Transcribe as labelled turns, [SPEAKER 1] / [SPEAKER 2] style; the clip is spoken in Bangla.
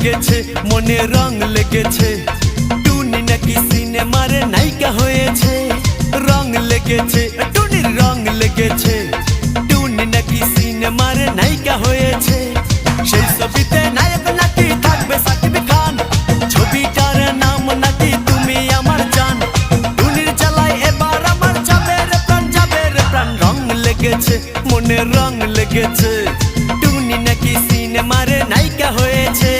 [SPEAKER 1] লেগেছে মনে রং লেগেছে টুনি নাকি সিনেমারে নায়িকা হয়েছে রং লেগেছে টুনির রং লেগেছে টুনি নাকি সিনেমারে নায়িকা হয়েছে সেই ছবিতে নায়ক নাকি থাকবে সাকিব খান ছবিটার নাম নাকি তুমি আমার জান টুনির জ্বালায় এবার আমার যাবে রে প্রাণ রং লেগেছে মনে রং লেগেছে টুনি নাকি সিনেমারে নায়িকা হয়েছে